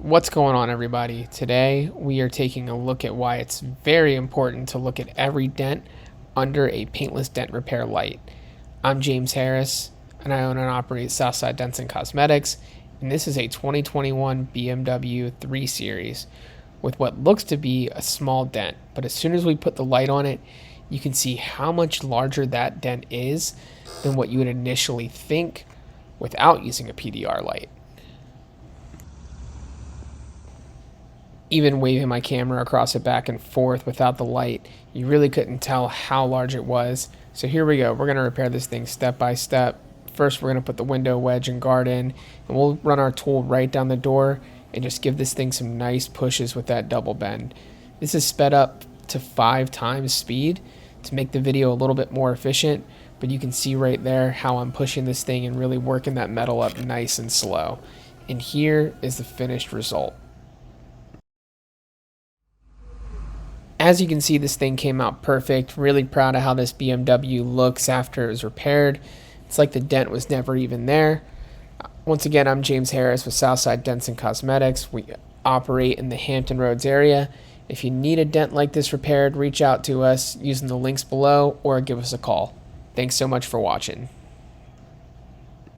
What's going on, everybody? Today we are taking a look at why it's very important to look at every dent under a paintless dent repair light. I'm James Harris, and I own and operate Southside Dents and Cosmetics, and this is a 2021 BMW 3 Series with what looks to be a small dent, but as soon as we put the light on it, you can see how much larger that dent is than what you would initially think without using a PDR light. Even waving my camera across it back and forth without the light, you really couldn't tell how large it was. So here we go. We're going to repair this thing step by step. First, we're going to put the window wedge and guard in, and we'll run our tool right down the door and just give this thing some nice pushes with that double bend. This is sped up to 5 times speed to make the video a little bit more efficient, but you can see right there how I'm pushing this thing and really working that metal up nice and slow. And here is the finished result. As you can see, this thing came out perfect. Really proud of how this BMW looks after it was repaired. It's like the dent was never even there. Once again, I'm James Harris with Southside Dents and Cosmetics. We operate in the Hampton Roads area. If you need a dent like this repaired, reach out to us using the links below or give us a call. Thanks so much for watching.